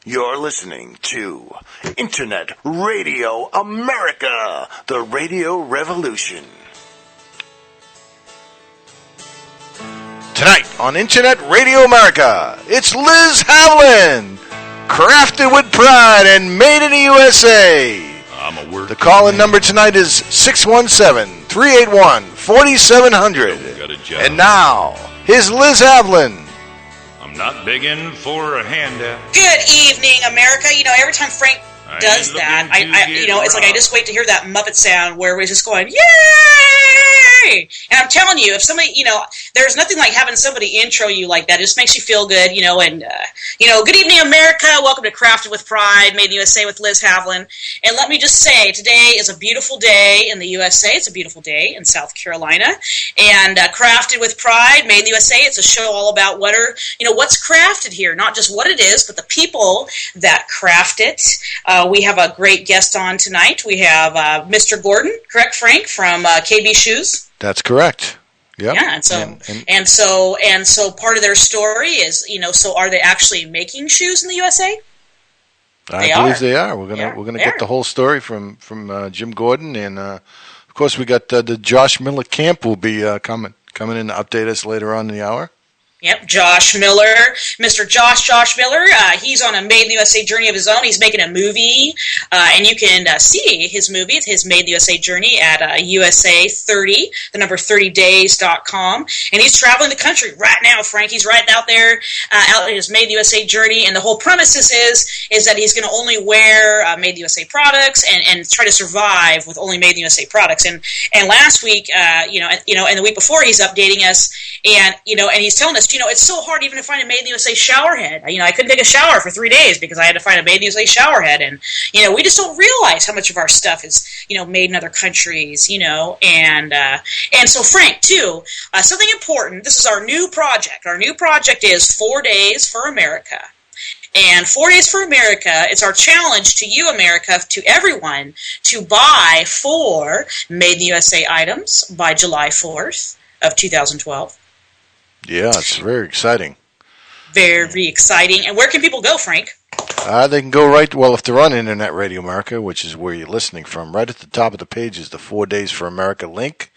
You're listening to Internet Radio America, the radio revolution. Tonight on Internet Radio America, it's Liz Havlin, crafted with pride and made in the USA. The call-in number tonight is 617-381-4700. And now, here's Liz Havlin. Not begging for a handout. Good evening, America. You know, every time Frank does that, it's like I just wait to hear that Muppet sound where we're just going, yay! And I'm telling you, if somebody, there's nothing like having somebody intro you like that. It just makes you feel good, and good evening, America. Welcome to Crafted with Pride, Made in the USA with Liz Havlin. And let me just say, today is a beautiful day in the USA. It's a beautiful day in South Carolina. And Crafted with Pride, Made in the USA, it's a show all about what's crafted here. Not just what it is, but the people that craft it. We have a great guest on tonight. We have Mr. Gordon, correct, Frank, from KB Shoes. That's correct. Yep. Yeah, and so part of their story is, so are they actually making shoes in the USA? I believe they are. We're gonna get the whole story from Jim Gordon, and of course we got the Josh Miller Camp will be coming in to update us later on in the hour. Yep, Josh Miller, Mr. Josh Miller. He's on a Made in the USA journey of his own. He's making a movie, and you can see his movie, his Made in the USA journey at USA 30, the number 30days.com. And he's traveling the country right now, Frank. He's right out there, out in his Made in the USA journey. And the whole premises is that he's going to only wear Made in the USA products and try to survive with only Made in the USA products. And last week, and the week before, he's updating us, and he's telling us, it's so hard even to find a Made in the USA shower head. I couldn't take a shower for 3 days because I had to find a Made in the USA shower head. And, we just don't realize how much of our stuff is, made in other countries, and so Frank, too, something important. This is our new project. Our new project is 4 Days for America. And 4 Days for America, it's our challenge to you, America, to everyone, to buy 4 Made in the USA items by July 4th of 2012. Yeah, it's very exciting. Very exciting. And where can people go, Frank? They can go if they're on Internet Radio America, which is where you're listening from, right at the top of the page is the 4 Days for America link.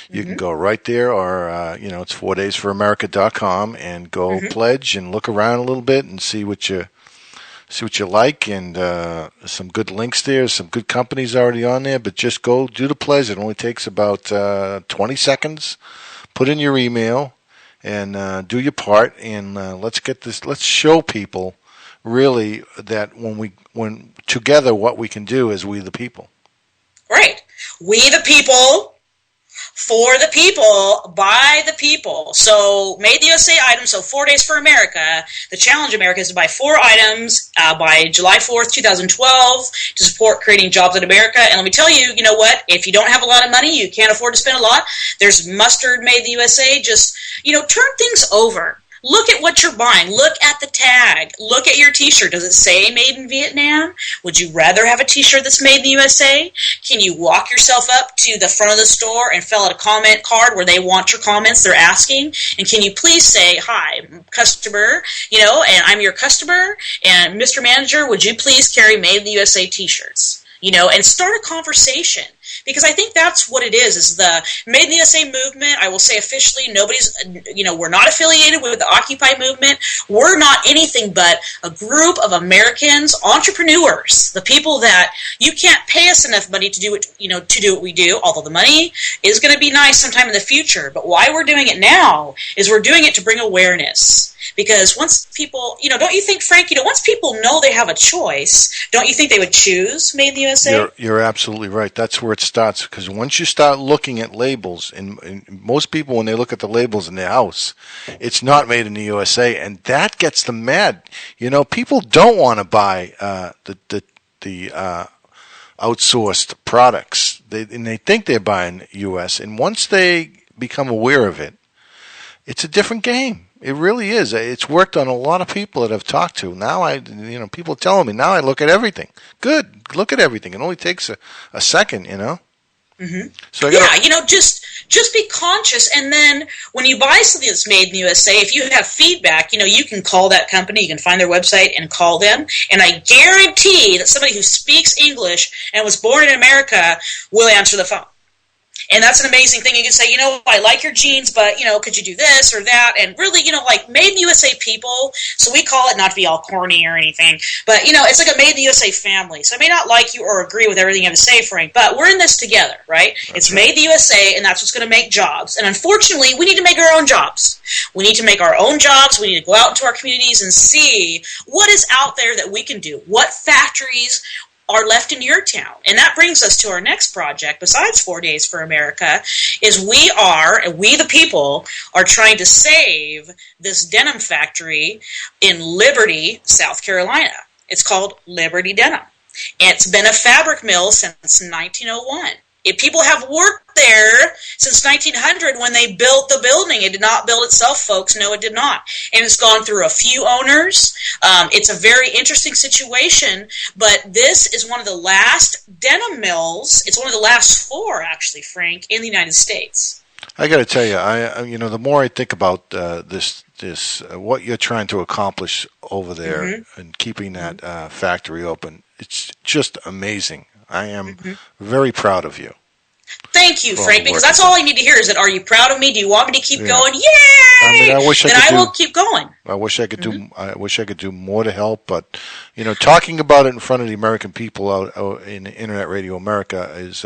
You can go right there, or, it's 4daysforamerica.com, and go pledge and look around a little bit and see what you like, and some good links there, some good companies already on there, but just go do the pledge. It only takes about 20 seconds. Put in your email and do your part, and let's show people really that when together what we can do is we the people. Right. We the people, for the people, by the people. So Made in the USA items, so 4 Days for America. The challenge, America, is to buy 4 items by July 4th, 2012 to support creating jobs in America. And let me tell you, you know what? If you don't have a lot of money, you can't afford to spend a lot, there's mustard Made in the USA. Just, turn things over. Look at what you're buying. Look at the tag. Look at your t-shirt. Does it say Made in Vietnam? Would you rather have a t-shirt that's Made in the USA? Can you walk yourself up to the front of the store and fill out a comment card where they want your comments they're asking? And can you please say, hi, customer, and I'm your customer, and Mr. Manager, would you please carry Made in the USA t-shirts? And start a conversation. Because I think that's what it is the Made in the USA movement. I will say officially, we're not affiliated with the Occupy movement. We're not anything but a group of Americans, entrepreneurs, the people that you can't pay us enough money to do it, to do what we do, although the money is going to be nice sometime in the future. But why we're doing it now is we're doing it to bring awareness. Because once people, don't you think, Frank, once people know they have a choice, don't you think they would choose Made in the USA? You're absolutely right. That's where it starts. Because once you start looking at labels, and most people, when they look at the labels in their house, it's not Made in the USA, and that gets them mad. People don't want to buy the outsourced products. They think they're buying U.S., and once they become aware of it, it's a different game. It really is. It's worked on a lot of people that I've talked to. Now people are telling me, now I look at everything. Good. Look at everything. It only takes a second, So just be conscious. And then when you buy something that's made in the USA, if you have feedback, you can call that company. You can find their website and call them. And I guarantee that somebody who speaks English and was born in America will answer the phone. And that's an amazing thing. You can say, I like your jeans, but, could you do this or that? And really, like Made in the USA people, so we call it, not to be all corny or anything, but, it's like a Made in the USA family. So I may not like you or agree with everything you have to say, Frank, but we're in this together, right? Okay. It's Made in the USA, and that's what's going to make jobs. And unfortunately, we need to make our own jobs. We need to make our own jobs. We need to go out into our communities and see what is out there that we can do. What factories are left in your town. And that brings us to our next project, besides 4 Days for America, is we the people, are trying to save this denim factory in Liberty, South Carolina. It's called Liberty Denim. It's been a fabric mill since 1901. People have worked there since 1900 when they built the building. It did not build itself, folks. No, it did not. And it's gone through a few owners. It's a very interesting situation, but this is one of the last denim mills. It's one of the last 4, actually, Frank, in the United States. I got to tell you, the more I think about this, what you're trying to accomplish over there and keeping that factory open, it's just amazing. I am very proud of you. Thank you, Frank, because that's all I need to hear is that, are you proud of me? Do you want me to keep going? Yay! I wish I will keep going. I wish I could do. I wish I could do more to help, but talking about it in front of the American people out in Internet Radio America is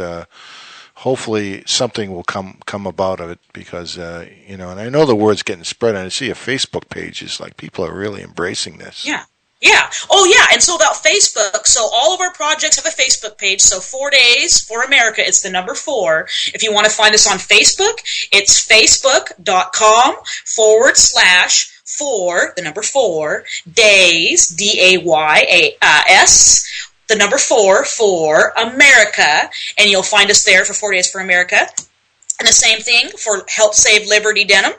hopefully something will come about of it, because and I know the word's getting spread, and I see a Facebook page is like people are really embracing this. Yeah. Yeah. Oh, yeah. And so about Facebook, so all of our projects have a Facebook page. So 4 Days for America, it's the number 4. If you want to find us on Facebook, it's facebook.com/4, the number 4, days, DAYS, the number 4 for America. And you'll find us there for 4 Days for America. And the same thing for Help Save Liberty Denim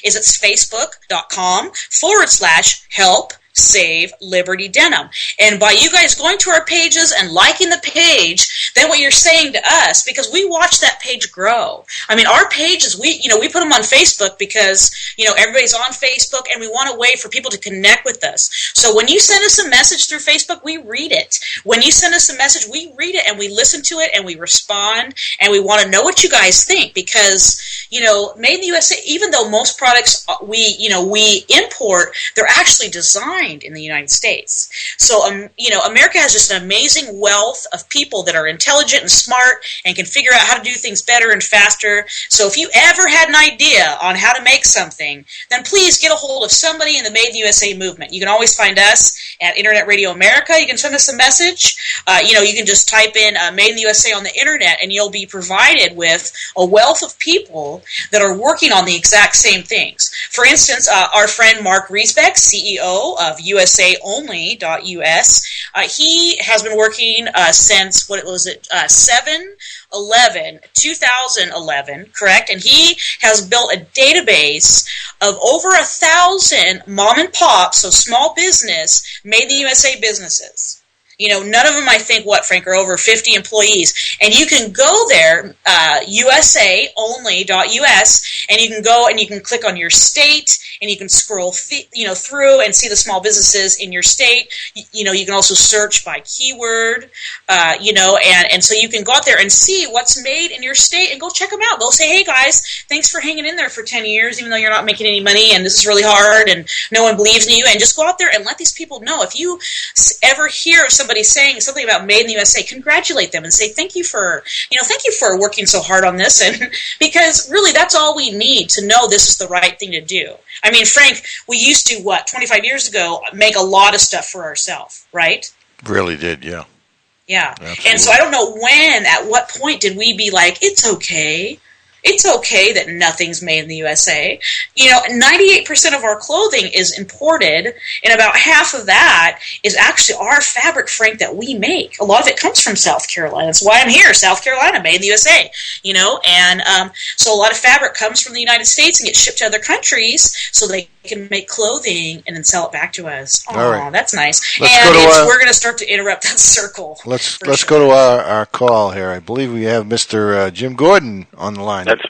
is it's facebook.com/help Save Liberty Denim. And by you guys going to our pages and liking the page, then what you're saying to us, because we watch that page grow. I mean, our pages, we put them on Facebook because, everybody's on Facebook, and we want a way for people to connect with us. So when you send us a message through Facebook, we read it. When you send us a message, we read it, and we listen to it, and we respond, and we want to know what you guys think, because, Made in the USA, even though most products we import, they're actually designed in the United States. So, America has just an amazing wealth of people that are intelligent and smart and can figure out how to do things better and faster. So if you ever had an idea on how to make something, then please get a hold of somebody in the Made in the USA movement. You can always find us at Internet Radio America. You can send us a message. You can just type in Made in the USA on the Internet, and you'll be provided with a wealth of people that are working on the exact same things. For instance, our friend Mark Riesbeck, CEO of USAonly.us, he has been working since, 2011, correct? And he has built a database of over 1,000 mom and pop, so small business, Made in the USA businesses. None of them, I think, Frank, are over 50 employees. And you can go there, USAonly.us, and you can go and you can click on your state, and you can scroll, through and see the small businesses in your state. You can also search by keyword, and so you can go out there and see what's made in your state and go check them out. Go say, hey, guys, thanks for hanging in there for 10 years, even though you're not making any money, and this is really hard, and no one believes in you. And just go out there and let these people know. If you ever hear of somebody saying something about Made in the USA, congratulate them and say thank you for working so hard on this, and because really that's all we need to know this is the right thing to do. I mean, Frank, we used to 25 years ago make a lot of stuff for ourselves, right? Really did, yeah. Yeah. Absolutely. And so I don't know at what point did we be like, it's okay. It's okay that nothing's made in the USA. 98% of our clothing is imported, and about half of that is actually our fabric, Frank, that we make. A lot of it comes from South Carolina. That's why I'm here, South Carolina, Made in the USA. And so a lot of fabric comes from the United States and gets shipped to other countries so they can make clothing and then sell it back to us. Oh, All right. that's nice. We're going to start to interrupt that circle. Let's go to our call here. I believe we have Mr. Jim Gordon on the line. That's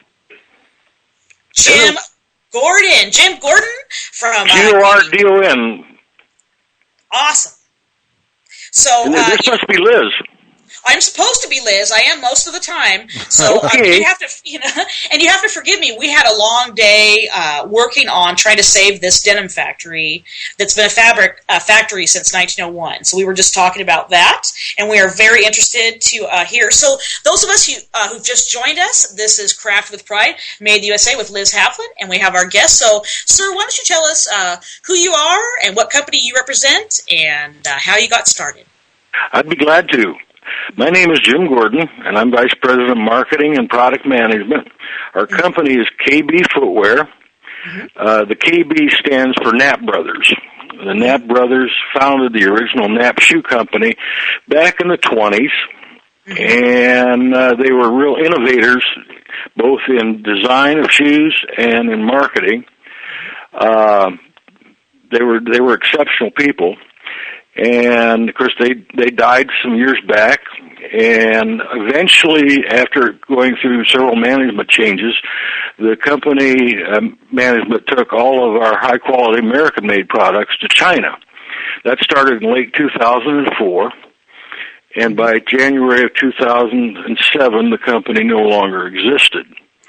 Jim Gordon. Jim Gordon from Gordon. Awesome. So this must be Liz. I'm supposed to be Liz. I am most of the time. So okay. You have to, and you have to forgive me. We had a long day working on trying to save this denim factory that's been a factory since 1901. So we were just talking about that, and we are very interested to hear. So those of us who've just joined us, this is Craft with Pride, Made in the USA with Liz Havlin, and we have our guest. So, sir, why don't you tell us who you are and what company you represent and how you got started? I'd be glad to. My name is Jim Gordon, and I'm Vice President of Marketing and Product Management. Our company is KB Footwear. The KB stands for Knapp Brothers. The Knapp Brothers founded the original Knapp Shoe Company back in the 20s, and they were real innovators, both in design of shoes and in marketing. They were exceptional people. And, of course, they died some years back, and eventually, after going through several management changes, the company management took all of our high-quality American-made products to China. That started in late 2004, and by January of 2007, the company no longer existed.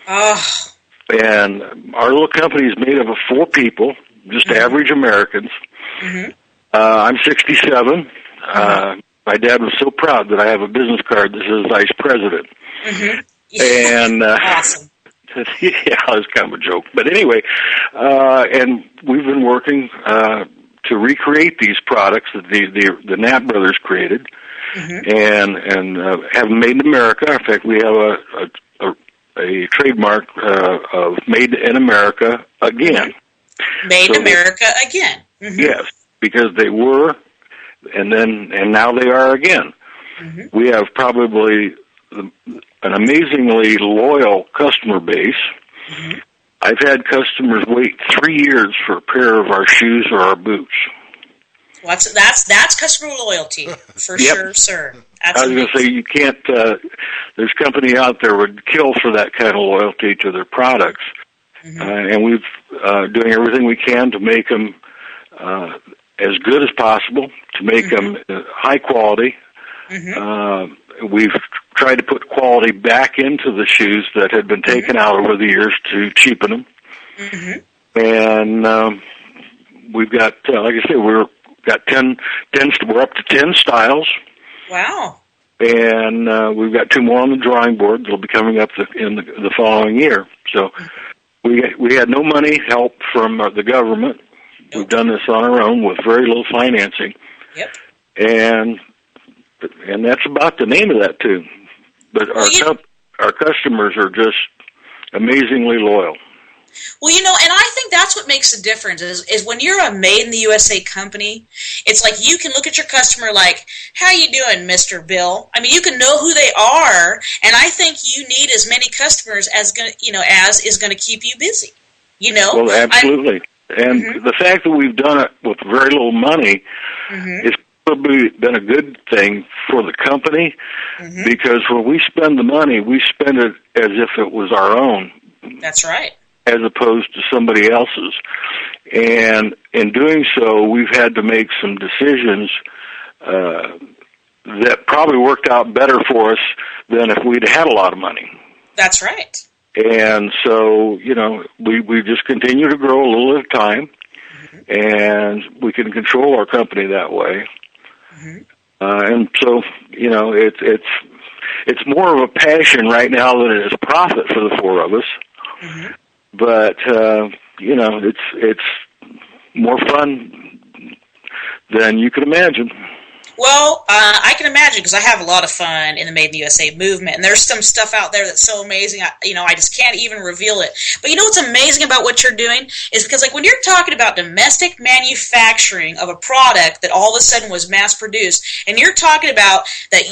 And our little company is made up of 4 people, just average Americans. I'm 67. My dad was so proud that I have a business card that says Vice President. And awesome. Yeah, it was kind of a joke. But anyway, and we've been working to recreate these products that the Knapp Brothers created, and have them made in America. In fact, we have a trademark of Made in America again. Made in America again. Yes. Because they were, and now they are again. We have probably an amazingly loyal customer base. I've had customers wait 3 years for a pair of our shoes or our boots. Well, that's customer loyalty for sure, sir. That's I was going to say, you can't. There's company out there would kill for that kind of loyalty to their products, and we've doing everything we can to make them as good as possible, to make them high quality. We've tried to put quality back into the shoes that had been taken out over the years to cheapen them. And we've got, like I said, we're up to 10 styles. Wow. And we've got 2 more on the drawing board that'll be coming up in the following year. So we had no money help from the government. We've done this on our own with very little financing. And that's about the name of that too. But our customers are just amazingly loyal. Well, and I think that's what makes the difference is when you're a Made in the USA company, it's like you can look at your customer like, how you doing, Mr. Bill? I mean, you can know who they are, and I think you need as many customers as is going to keep you busy. Well, absolutely. And the fact that we've done it with very little money is probably been a good thing for the company, because when we spend the money, we spend it as if it was our own. That's right. As opposed to somebody else's. And in doing so, we've had to make some decisions that probably worked out better for us than if we'd had a lot of money. That's right. And so, we just continue to grow a little at a time, and we can control our company that way. And so, it's more of a passion right now than it is profit for the 4 of us. But it's more fun than you can imagine. Well, I can imagine, because I have a lot of fun in the Made in the USA movement, and there's some stuff out there that's so amazing, I just can't even reveal it. But what's amazing about what you're doing is because, when you're talking about domestic manufacturing of a product that all of a sudden was mass produced, and you're talking about that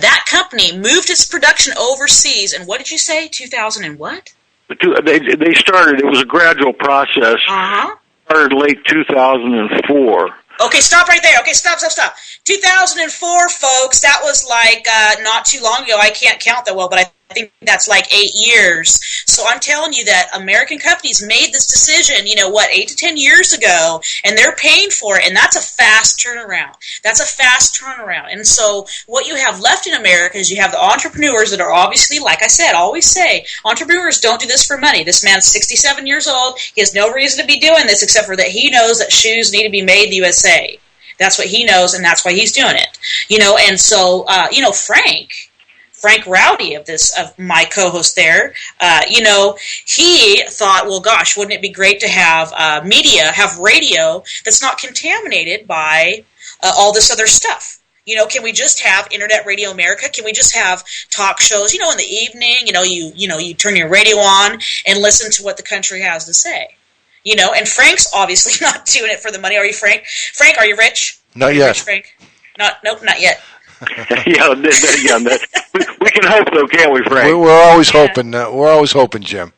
that company moved its production overseas, and what did you say, 2000 and what? They started. It was a gradual process. Started late 2004. Okay, stop right there. Okay, stop. 2004, folks. That was like not too long ago. I can't count that well, but I think that's like 8 years. So I'm telling you that American companies made this decision, 8 to 10 years ago, and they're paying for it, and that's a fast turnaround. And so what you have left in America is you have the entrepreneurs that are obviously, like I said, always say, entrepreneurs don't do this for money. This man's 67 years old. He has no reason to be doing this except for that he knows that shoes need to be made in the USA. That's what he knows, and that's why he's doing it. And so, Frank Rowdy of my co-host there, he thought, well, gosh, wouldn't it be great to have have radio that's not contaminated by all this other stuff? Can we just have Internet Radio America? Can we just have talk shows, in the evening, you turn your radio on and listen to what the country has to say? And Frank's obviously not doing it for the money. Are you, Frank? Frank, are you rich? Not yet. Rich, Frank? Nope, not yet. Yeah, we can hope though, can't we, Frank? We're always hoping. We're always hoping, Jim.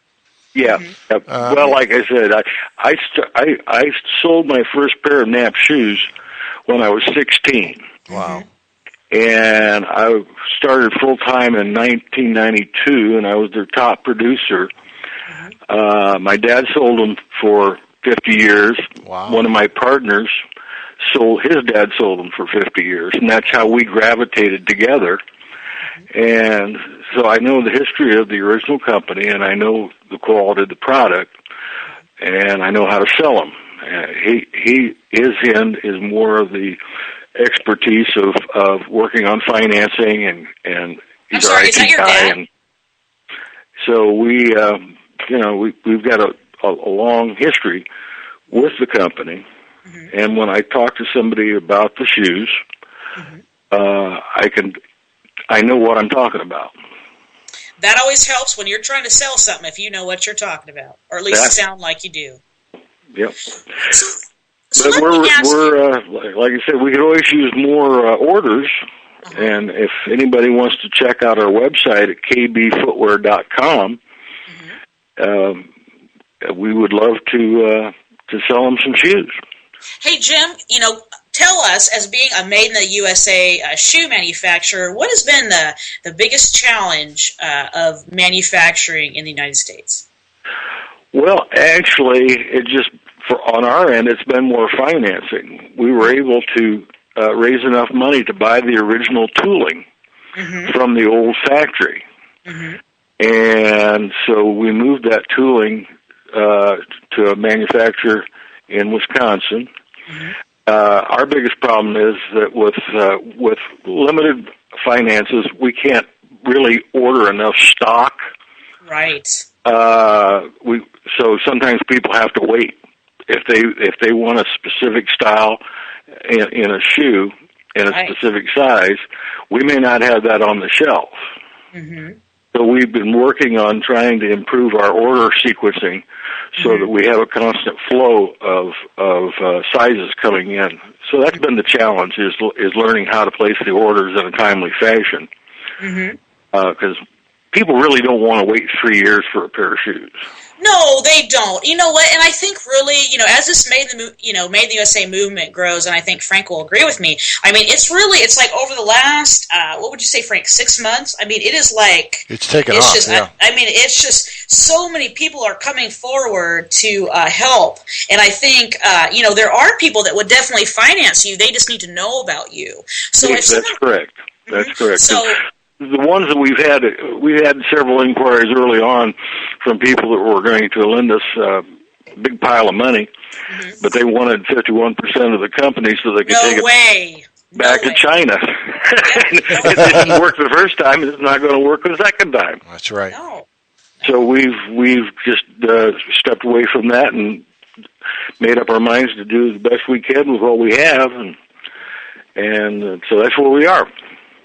Yeah. Well, like I said, I sold my first pair of Nap shoes when I was 16. Wow. And I started full time in 1992, and I was their top producer. My dad sold them for 50 years. Wow. One of my partners his dad sold them for 50 years, and that's how we gravitated together. And so I know the history of the original company, and I know the quality of the product, and I know how to sell them. His end is more of the expertise of working on financing, and he's our IT guy. And so we've got a long history with the company. And when I talk to somebody about the shoes, I know what I'm talking about. That always helps when you're trying to sell something, if you know what you're talking about, or at least sound like you do. Yep. So but we're like I said, we could always use more orders. And if anybody wants to check out our website at kbfootwear.com, we would love to sell them some shoes. Hey, Jim, tell us, as being a made in the USA shoe manufacturer, what has been the biggest challenge of manufacturing in the United States? Well, actually, on our end, it's been more financing. We were able to raise enough money to buy the original tooling from the old factory. And so we moved that tooling to a manufacturer in Wisconsin. Our biggest problem is that with limited finances, we can't really order enough stock. Right. So sometimes people have to wait if they want a specific style in a shoe in a specific size. We may not have that on the shelf. So we've been working on trying to improve our order sequencing so that we have a constant flow of sizes coming in. So that's been the challenge, is learning how to place the orders in a timely fashion. Because people really don't want to wait 3 years for a pair of shoes. No, they don't. You know what? And I think really, as this Made in the USA movement grows, and I think Frank will agree with me. I mean, it's like over the last, what would you say, Frank, 6 months? I mean, it is like it's taken off. I mean, it's just so many people are coming forward to help, and I think there are people that would definitely finance you. They just need to know about you. So that's correct. That's correct. So the ones that we had several inquiries early on from people that were going to lend us a big pile of money, but they wanted 51% of the company so they could take it back to China. It didn't work the first time, it's not going to work the second time. That's right. No. So we've just stepped away from that and made up our minds to do the best we can with what we have, and so that's where we are.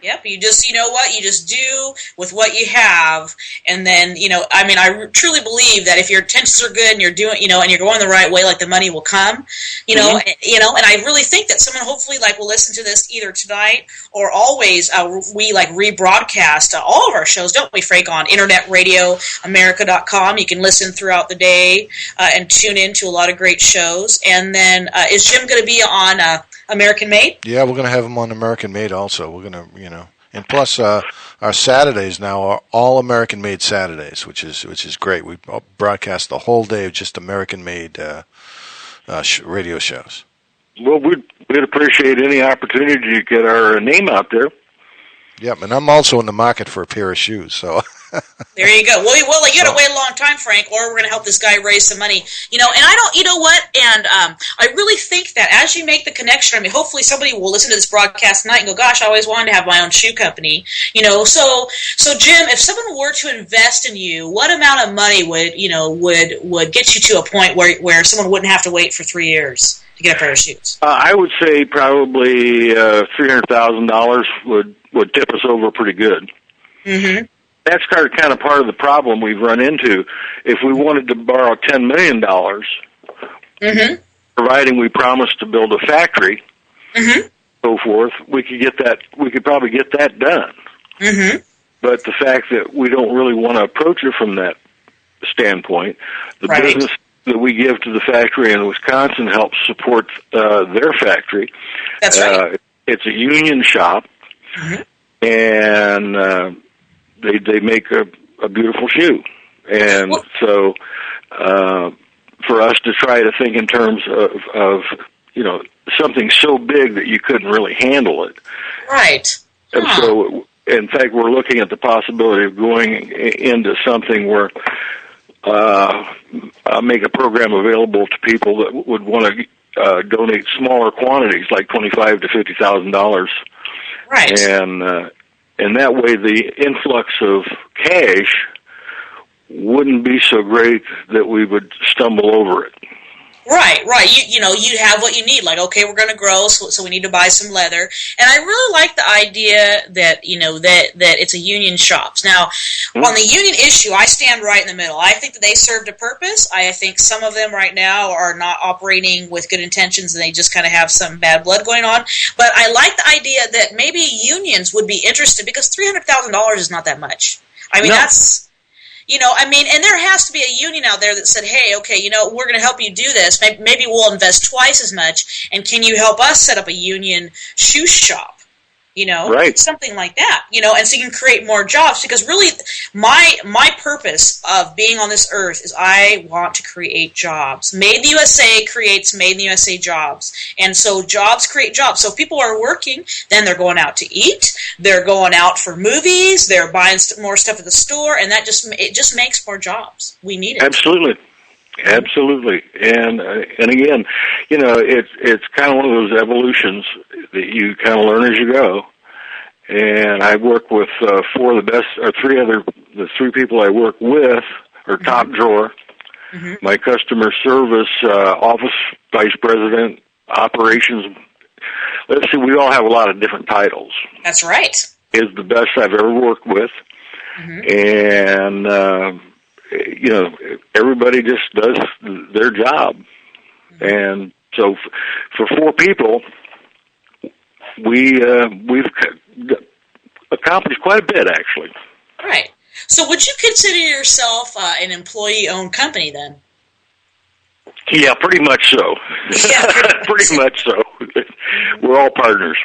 Yep, you just, you know what, you just do with what you have, and then, I mean, I truly believe that if your intentions are good and you're doing, and you're going the right way, like the money will come, and I really think that someone hopefully like will listen to this either tonight or always. We like rebroadcast all of our shows, don't we, Frank, on internetradioamerica.com. You can listen throughout the day and tune in to a lot of great shows. And then is Jim going to be on American Made? Yeah, we're going to have him on American Made also. We're going to, and plus our Saturdays now are all American Made Saturdays, which is great. We broadcast the whole day of just American Made radio shows. Well, we'd appreciate any opportunity to get our name out there. Yep, and I'm also in the market for a pair of shoes, so... There you go. Well, you got to wait a long time, Frank, or we're going to help this guy raise some money. And I don't, you know what? And I really think that as you make the connection, I mean, hopefully somebody will listen to this broadcast tonight and go, gosh, I always wanted to have my own shoe company. So Jim, if someone were to invest in you, what amount of money would get you to a point where someone wouldn't have to wait for 3 years to get a pair of shoes? I would say probably $300,000 would tip us over pretty good. Mm-hmm. That's kind of part of the problem we've run into. If we wanted to borrow $10 million, providing we promised to build a factory, so forth, we could probably get that done. Mm-hmm. But the fact that we don't really want to approach it from that standpoint, the business that we give to the factory in Wisconsin helps support their factory. That's right. It's a union shop, and they make a beautiful shoe. And so for us to try to think in terms of something so big that you couldn't really handle it. Right. And so, in fact, we're looking at the possibility of going into something where make a program available to people that would want to donate smaller quantities, like $25,000 to $50,000. Right. And that way the influx of cash wouldn't be so great that we would stumble over it. Right. You have what you need. Like, okay, we're going to grow, so we need to buy some leather. And I really like the idea that that it's a union shops. Now, on the union issue, I stand right in the middle. I think that they served a purpose. I think some of them right now are not operating with good intentions, and they just kind of have some bad blood going on. But I like the idea that maybe unions would be interested, because $300,000 is not that much. I mean, that's... and there has to be a union out there that said, hey, okay, we're going to help you do this. Maybe we'll invest twice as much, and can you help us set up a union shoe shop? Right. Something like that, and so you can create more jobs, because really my purpose of being on this earth is I want to create jobs. Made in the USA creates Made in the USA jobs. And so jobs create jobs. So if people are working, then they're going out to eat, they're going out for movies, they're buying more stuff at the store, and it just makes more jobs. We need it. Absolutely. Absolutely. And again, it's kind of one of those evolutions that you kind of learn as you go. And I work with the three people I work with are top drawer. My customer service office vice president, operations. Let's see, we all have a lot of different titles. That's right. Is the best I've ever worked with. And everybody just does their job. And so for four people, we've accomplished quite a bit, actually. Right. So would you consider yourself an employee-owned company, then? Yeah, pretty much so. Yeah, pretty much so. We're all partners.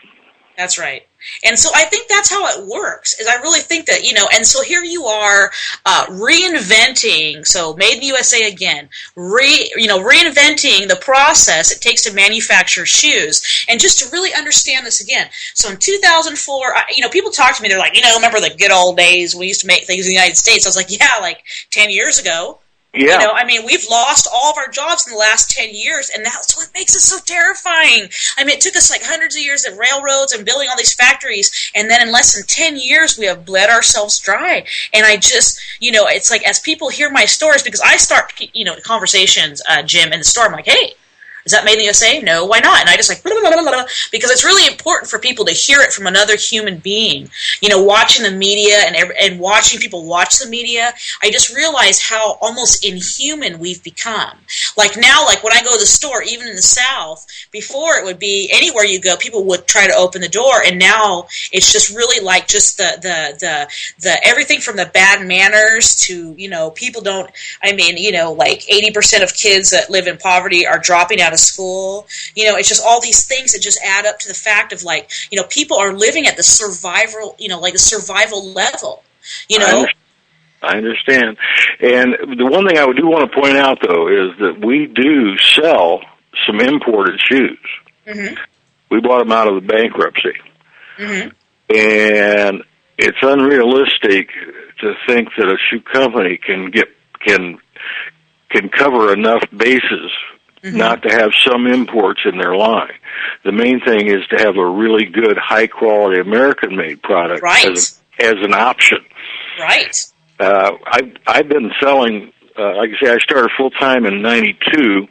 That's right. And so I think that's how it works, is I really think that, and so here you are reinventing, so Made in the USA again, reinventing the process it takes to manufacture shoes. And just to really understand this again, so in 2004, people talk to me, they're like, remember the good old days we used to make things in the United States? I was like, yeah, like 10 years ago. Yeah. We've lost all of our jobs in the last 10 years, and that's what makes it so terrifying. It took us like hundreds of years of railroads and building all these factories, and then in less than 10 years, we have bled ourselves dry. And I just, it's like, as people hear my stories, because I start, conversations, Jim, in the store, I'm like, hey, Is that made in the USA? No, why not? And I just like, blah, blah, blah, blah, because it's really important for people to hear it from another human being. You know, watching the media and watching people watch the media, I just realize how almost inhuman we've become. Like now, like when I go to the store, even in the South, before it would be anywhere you go, people would try to open the door, and now it's just really like just the everything from the bad manners to, you know, people don't, I mean, you know, like 80% of kids that live in poverty are dropping out of school. You know, it's just all these things that just add up to the fact of like, you know, people are living at the survival, you know, like the survival level, you know. I understand. And the one thing I do want to point out, though, is that we do sell some imported shoes. Mm-hmm. We bought them out of the bankruptcy. Mm-hmm. And it's unrealistic to think that a shoe company can cover enough bases mm-hmm. not to have some imports in their line. The main thing is to have a really good, high-quality American-made product right. as an option. Right. I've been selling, like I say, I started full-time in 92,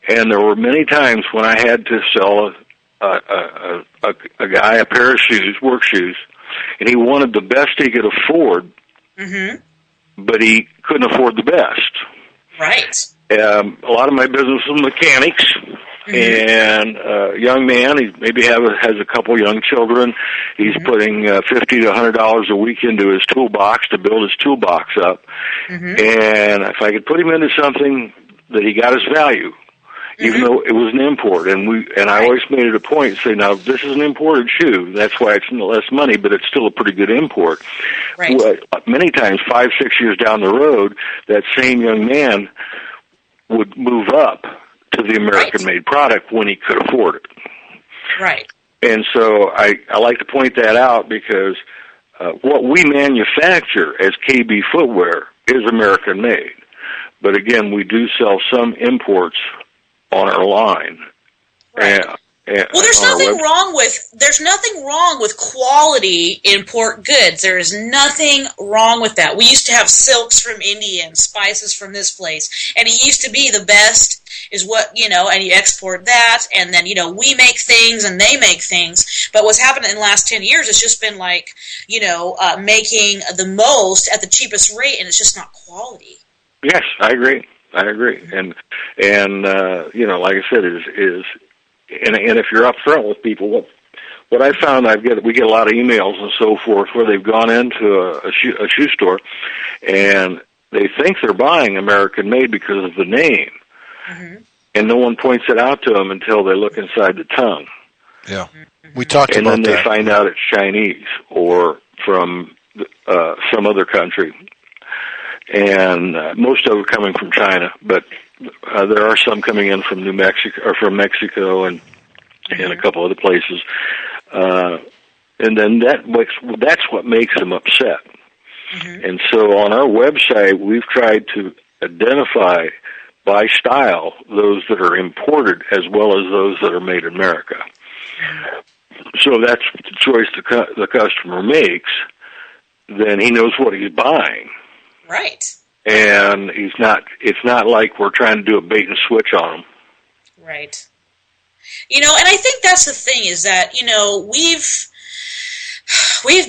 and there were many times when I had to sell a guy a pair of shoes, work shoes, and he wanted the best he could afford, mm-hmm. but he couldn't afford the best. Right. A lot of my business is mechanics, mm-hmm. and a young man, he maybe has a couple young children. He's mm-hmm. putting $50 to $100 a week into his toolbox to build his toolbox up. Mm-hmm. And if I could put him into something that he got his value, even though it was an import, and I always made it a point to say, now, this is an imported shoe. That's why it's less money, but it's still a pretty good import. Right. Well, many times, 5-6 years down the road, that same young man would move up to the American-made product when he could afford it. Right. And so I like to point that out because what we manufacture as KB footwear is American-made. But again, we do sell some imports on our line. Right. Well, there's nothing wrong with quality import goods. There is nothing wrong with that. We used to have silks from India and spices from this place, and it used to be the best is what, you know, and you export that, and then, you know, we make things and they make things. But what's happened in the last 10 years has just been like, you know, making the most at the cheapest rate, and it's just not quality. Yes, I agree. And you know, like I said, and if you're upfront with people, what I found, we get a lot of emails and so forth where they've gone into a shoe store and they think they're buying American made because of the name, mm-hmm. and no one points it out to them until they look inside the tongue. Yeah, we talked about that. And then they find out it's Chinese or from some other country. And most of them coming from China, but there are some coming in from Mexico and a couple other places. And then that's what makes them upset. Mm-hmm. And so on our website, we've tried to identify by style those that are imported as well as those that are made in America. So that's the choice the customer makes. Then he knows what he's buying. Right. And it's not like we're trying to do a bait and switch on them. Right. You know, and I think that's the thing is that, you know, we've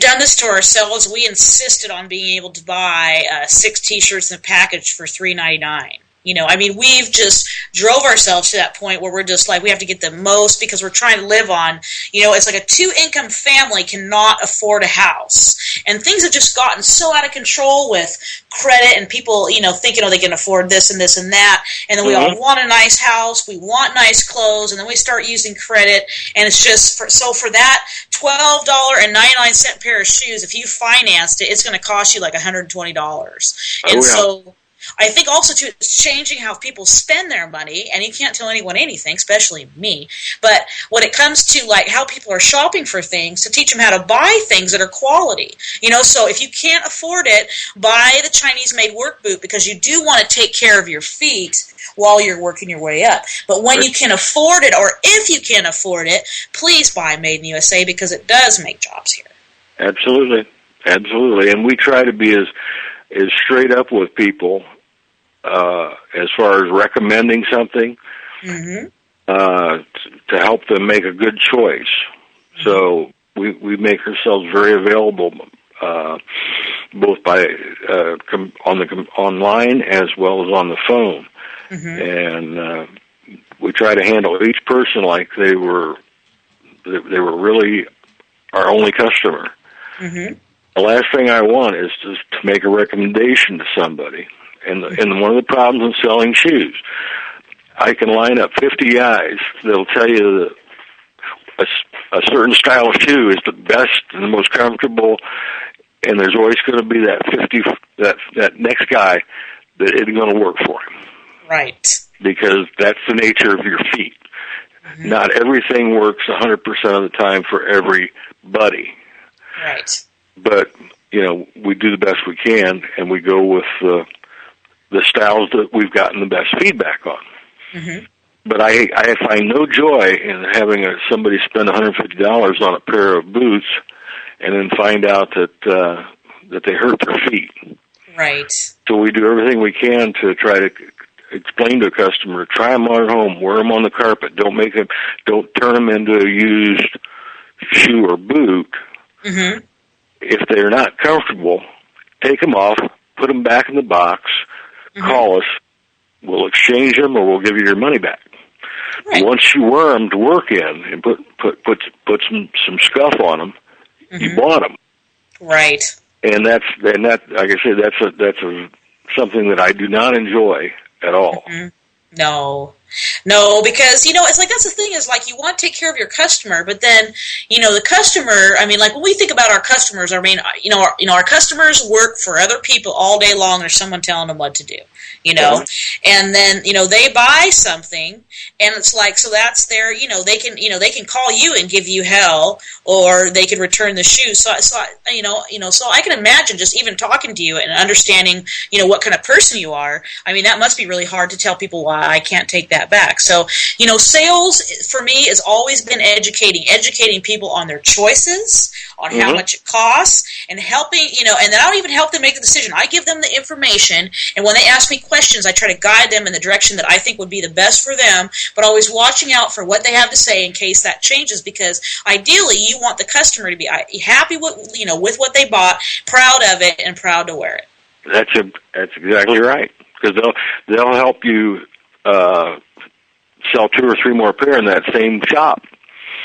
done this to ourselves. We insisted on being able to buy 6 T-shirts in a package for $3.99. You know, I mean, we've just drove ourselves to that point where we're just like, we have to get the most because we're trying to live on, you know, it's like a 2-income family cannot afford a house. And things have just gotten so out of control with credit and people, you know, thinking, oh, they can afford this and this and that. And then we all want a nice house, we want nice clothes, and then we start using credit. And it's just, for that $12.99 pair of shoes, if you financed it, it's going to cost you like $120. And so I think also, too, it's changing how people spend their money, and you can't tell anyone anything, especially me. But when it comes to, like, how people are shopping for things, to teach them how to buy things that are quality. You know, so if you can't afford it, buy the Chinese-made work boot because you do want to take care of your feet while you're working your way up. But when you can afford it, or if you can afford it, please buy Made in the USA because it does make jobs here. Absolutely. And we try to be as straight up with people as far as recommending something. Mm-hmm. to help them make a good choice. So we make ourselves very available, both by online as well as on the phone, and we try to handle each person like they were really our only customer. The last thing I want is to make a recommendation to somebody. And one of the problems in selling shoes, I can line up 50 guys that'll tell you that a certain style of shoe is the best and the most comfortable, and there's always going to be that next guy that isn't going to work for him. Right. Because that's the nature of your feet. Not everything works 100% of the time for everybody. Right. But, we do the best we can, and we go with the styles that we've gotten the best feedback on. But I find no joy in having somebody spend $150 on a pair of boots and then find out that they hurt their feet. Right. So we do everything we can to try to explain to a customer, try them on at home, wear them on the carpet, don't turn them into a used shoe or boot. If they're not comfortable, take them off, put them back in the box, call us, we'll exchange them or we'll give you your money back. Right. Once you wear them to work in and put some scuff on them, you bought them. Right. And that like I said, that's something that I do not enjoy at all. No, because, it's like, that's the thing is, like, you want to take care of your customer, but then, the customer, I mean, like, when we think about our customers, I mean, our customers work for other people all day long. There's someone telling them what to do, and then, they buy something, and it's like, so that's their, they can call you and give you hell, or they could return the shoe. So I can imagine just even talking to you and understanding, what kind of person you are. I mean, that must be really hard to tell people why I can't take that back. So, sales for me has always been educating people on their choices, on how much it costs, and helping, and then I don't even help them make the decision. I give them the information, and when they ask me questions, I try to guide them in the direction that I think would be the best for them, but always watching out for what they have to say in case that changes, because ideally you want the customer to be happy with, with what they bought, proud of it, and proud to wear it. That's exactly right, because they'll help you sell 2 or 3 more pair in that same shop.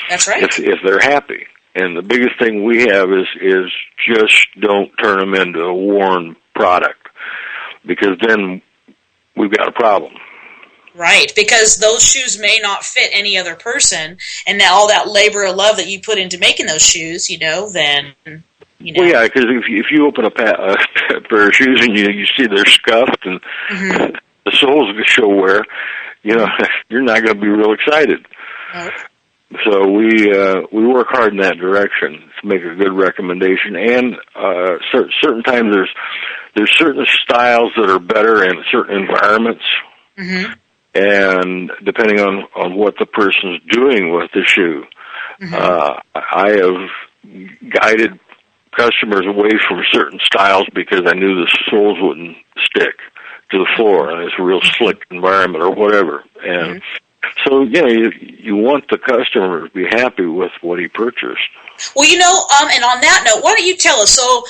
That's right. If they're happy. And the biggest thing we have is just don't turn them into a worn product, because then we've got a problem. Right, because those shoes may not fit any other person, and now all that labor of love that you put into making those shoes, then... Well, yeah, because if you open a pair of shoes and you see they're scuffed and the soles show wear, you're not going to be real excited. Nope. So we work hard in that direction to make a good recommendation. And certain times there's certain styles that are better in certain environments, and depending on what the person's doing with the shoe, I have guided customers away from certain styles because I knew the soles wouldn't stick to the floor in this real slick environment or whatever. And so, you want the customer to be happy with what he purchased. Well, and on that note, why don't you tell us? So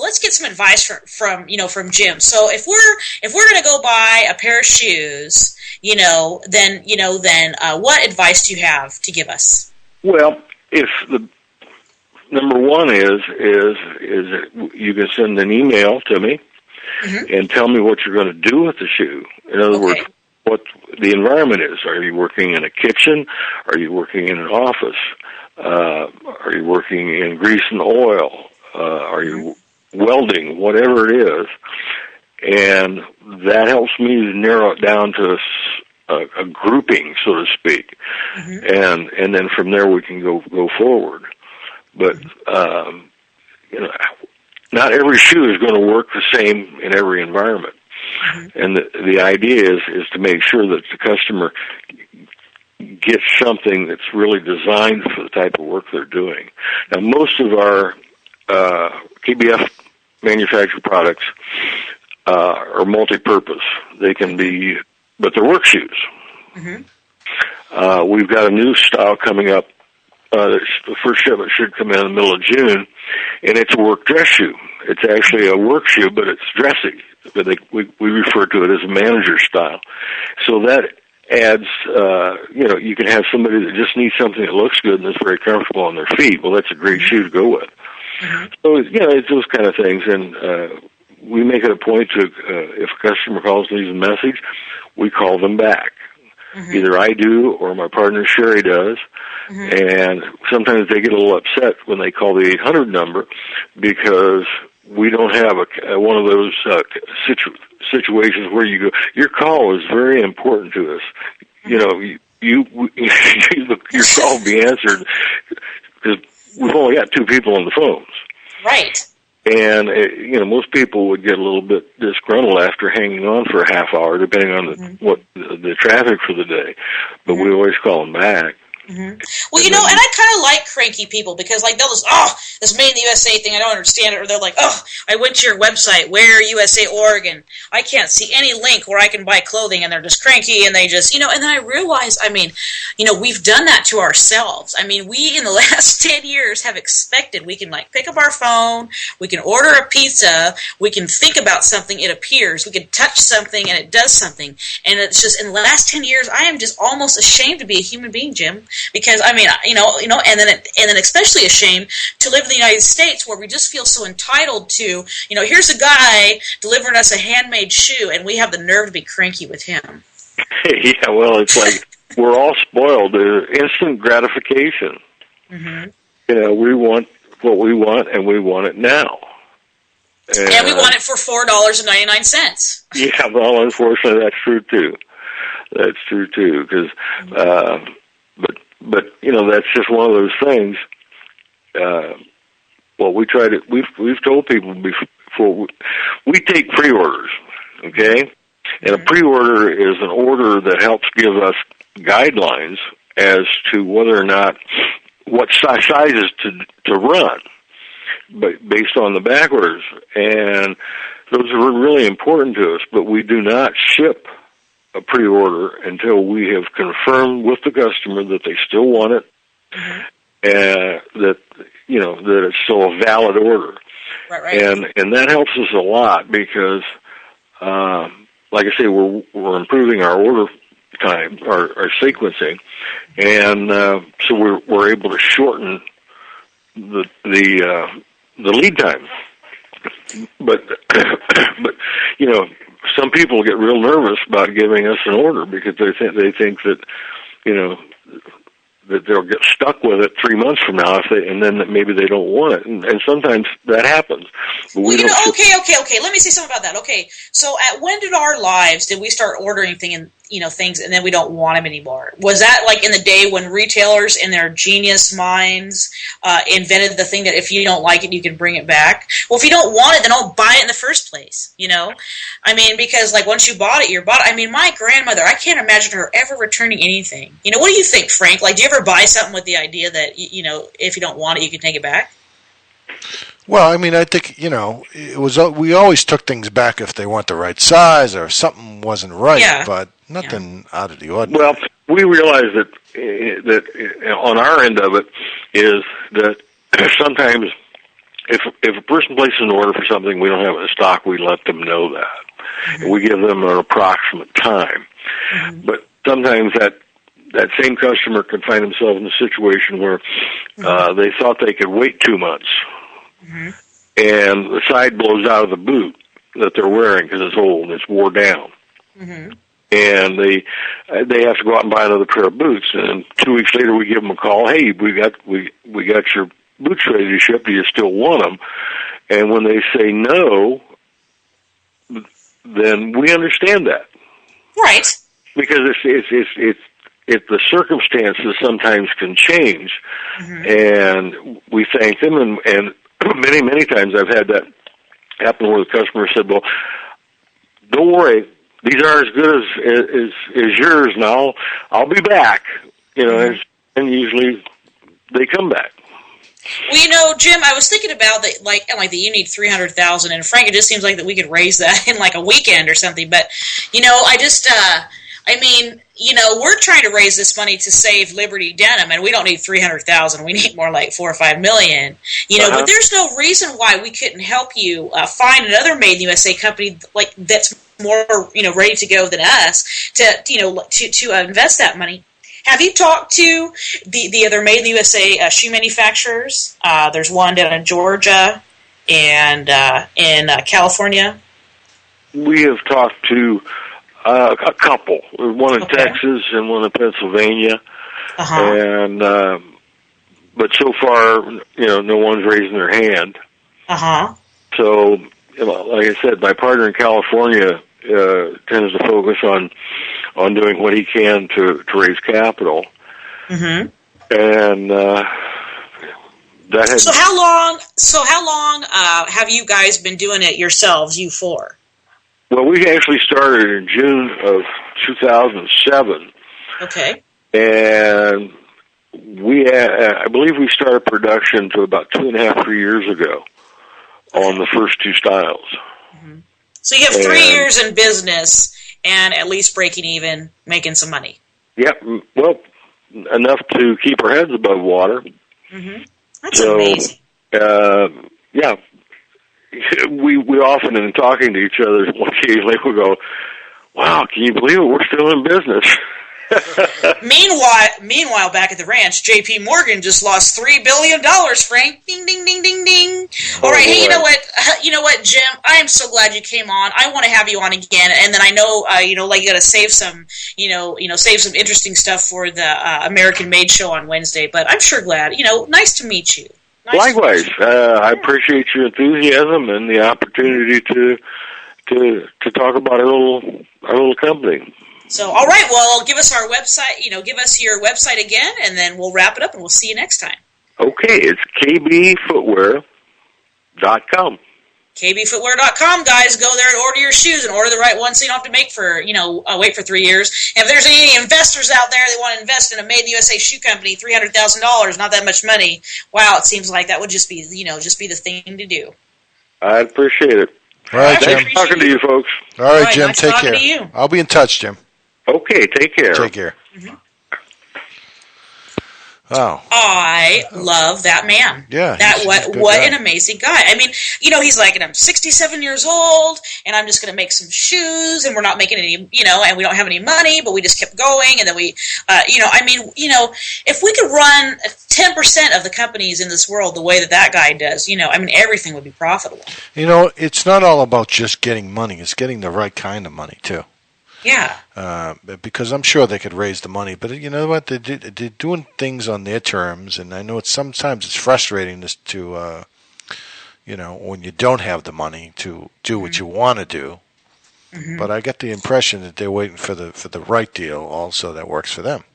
let's get some advice from Jim. So if we're going to go buy a pair of shoes, then what advice do you have to give us? Well, if the number one is that you can send an email to me and tell me what you're going to do with the shoe. In other words, what the environment is. Are you working in a kitchen? Are you working in an office? Are you working in grease and oil? Are you welding? Whatever it is. And that helps me to narrow it down to a grouping, so to speak. And then from there we can go forward. But, not every shoe is going to work the same in every environment. And the idea is to make sure that the customer gets something that's really designed for the type of work they're doing. Now, most of our KBF manufactured products are multi-purpose. They can be, but they're work shoes. We've got a new style coming up. The first shipment should come in the middle of June, and it's a work dress shoe. It's actually a work shoe, but it's dressy. But we refer to it as a manager style. So that adds, you can have somebody that just needs something that looks good and is very comfortable on their feet. Well, that's a great shoe to go with. So, it's those kind of things. And we make it a point to, if a customer calls and leaves a message, we call them back. Either I do or my partner Sherry does. And sometimes they get a little upset when they call the 800 number because we don't have one of those situations where you go, your call is very important to us. Your call will be answered because we've only got two people on the phones. Right. And, most people would get a little bit disgruntled after hanging on for a half hour, depending on the traffic for the day. But we always call them back. Well, and I kind of like cranky people because, they'll just, this Made in the USA thing, I don't understand it. Or they're like, I went to your website, Where USA, Oregon. I can't see any link where I can buy clothing, and they're just cranky, and they just, and then I realize, we've done that to ourselves. We, in the last 10 years, have expected we can, pick up our phone, we can order a pizza, we can think about something, it appears, we can touch something, and it does something. And it's just, in the last 10 years, I am just almost ashamed to be a human being, Jim. Because and then especially ashamed to live in the United States where we just feel so entitled to, here's a guy delivering us a handmade shoe and we have the nerve to be cranky with him. Yeah, well, it's like we're all spoiled. Instant gratification. We want what we want and we want it now. And we want it for $4.99. Yeah, well, unfortunately, that's true too. Because. But that's just one of those things. We've told people before, we take pre-orders, okay? And a pre-order is an order that helps give us guidelines as to whether or not, what sizes to run, but based on the back orders. And those are really important to us, but we do not ship a pre-order until we have confirmed with the customer that they still want it, and that it's still a valid order. Right. And that helps us a lot because, like I say, we're improving our order time, our sequencing, and so we're able to shorten the lead time. But some people get real nervous about giving us an order because they think that that they'll get stuck with it 3 months from now and then maybe they don't want it, and sometimes that happens. But okay. Let me say something about that. Okay, so when did we start ordering things and then we don't want them anymore? Was that in the day when retailers in their genius minds invented the thing that if you don't like it, you can bring it back? Well, if you don't want it, then don't buy it in the first place, because once you bought it, you're bought it. My grandmother, I can't imagine her ever returning anything. What do you think, Frank? Do you ever buy something with the idea that, if you don't want it, you can take it back? Well, I think, it was, we always took things back if they weren't the right size or something wasn't right, but nothing out of the ordinary. Well, we realize that on our end of it is that sometimes if a person places an order for something we don't have it in stock, we let them know that. And we give them an approximate time. But sometimes that same customer can find himself in a situation where they thought they could wait 2 months. And the side blows out of the boot that they're wearing because it's old and it's wore down. And they have to go out and buy another pair of boots. And 2 weeks later, we give them a call. Hey, we got your boots ready to ship. Do you still want them? And when they say no, then we understand that, right? Because it's the circumstances sometimes can change, and we thank them and many times I've had that happen where the customer said, well, don't worry, these are as good as yours, and I'll be back, and usually they come back. Well, Jim, I was thinking about that, that you need 300,000, and Frank, it just seems like that we could raise that in a weekend or something. But I just I mean, we're trying to raise this money to save Liberty Denim, and we don't need 300,000. We need more like 4 or 5 million. But there's no reason why we couldn't help you find another Made in the USA company like that's more ready to go than us to invest that money. Have you talked to the other Made in the USA shoe manufacturers? There's one down in Georgia and in California. We have talked to a couple, one in Texas and one in Pennsylvania, and but so far, no one's raising their hand. So, like I said, my partner in California tends to focus on doing what he can to raise capital, and that had. So how long have you guys been doing it yourselves? You four? Well, we actually started in June of 2007. Okay. And I believe we started production to about 2.5, 3 years ago on the first two styles. So you have 3 years in business and at least breaking even, making some money. Yep. Well, enough to keep our heads above water. That's amazing. Yeah. We often, in talking to each other, occasionally we'll go, wow, can you believe it? We're still in business. Meanwhile, back at the ranch, J.P. Morgan just lost $3 billion, Frank. Ding, ding, ding, ding, ding. All right, hey, you know what, Jim? I am so glad you came on. I want to have you on again, and then I know, you got to save some, save some interesting stuff for the American Made show on Wednesday. But I'm sure glad, nice to meet you. Likewise, I appreciate your enthusiasm and the opportunity to talk about our little company. So, all right, well, give us our website. Give us your website again, and then we'll wrap it up, and we'll see you next time. Okay, it's kbfootwear.com. kbfootwear.com, guys. Go there and order your shoes and order the right ones so you don't have to wait for 3 years. And if there's any investors out there that want to invest in a Made in the USA shoe company, $300,000, not that much money. Wow, it seems like that would just be the thing to do. I appreciate it. All right, Jim. Thanks for talking to you, folks. All right, Jim. Nice take talking care. to you. I'll be in touch, Jim. Okay, take care. Take care. Oh. I love that man. Yeah. What an amazing guy. I mean, he's like, and I'm 67 years old, and I'm just going to make some shoes, and we're not making any, and we don't have any money, but we just kept going, and then we, if we could run 10% of the companies in this world the way that guy does, everything would be profitable. It's not all about just getting money. It's getting the right kind of money, too. Yeah. Because I'm sure they could raise the money, but you know what? They're doing things on their terms, and I know sometimes it's frustrating to when you don't have the money to do what you want to do. But I get the impression that they're waiting for the right deal also that works for them.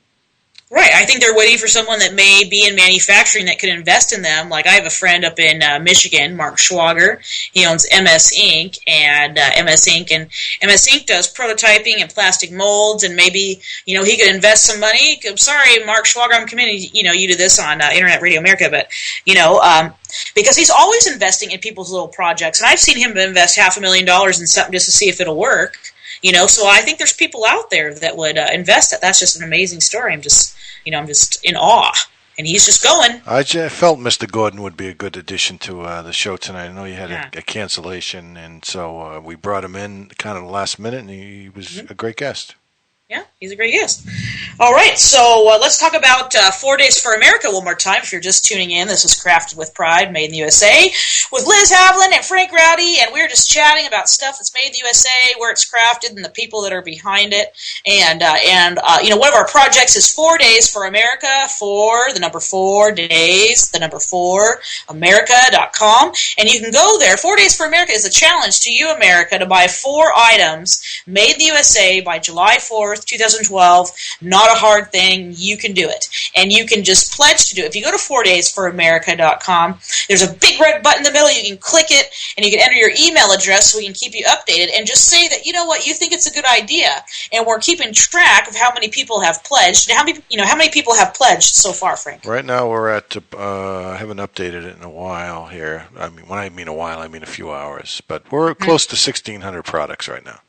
Right. I think they're waiting for someone that may be in manufacturing that could invest in them. Like I have a friend up in Michigan, Mark Schwager. He owns MS Inc. and MS Inc. does prototyping and plastic molds, and maybe he could invest some money. I'm sorry, Mark Schwager, I'm committing you to this on Internet Radio America, but because he's always investing in people's little projects, and I've seen him invest $500,000 in something just to see if it'll work. So I think there's people out there that would invest it. That's just an amazing story. I'm just in awe, and he's just going. I felt Mr. Gordon would be a good addition to the show tonight. I know you had a cancellation, and so we brought him in kind of the last minute, and he was a great guest. Yeah, he's a great guest. All right, so let's talk about 4 Days for America one more time. If you're just tuning in, this is Crafted with Pride, Made in the USA, with Liz Havlin and Frank Rowdy, and we're just chatting about stuff that's made in the USA, where it's crafted, and the people that are behind it. And one of our projects is 4 Days for America, for the number 4 days, the number 4 America.com, and you can go there. 4 Days for America is a challenge to you, America, to buy 4 items made in the USA by July 4th. 2012, not a hard thing. You can do it. And you can just pledge to do it. If you go to 4daysforamerica.com, there's a big red button in the middle. You can click it, and you can enter your email address so we can keep you updated, and just say that, you think it's a good idea. And we're keeping track of how many people have pledged. How many people have pledged so far, Frank? Right now we're at, I haven't updated it in a while here. I mean, when I mean a while, I mean a few hours. But we're close to 1,600 products right now.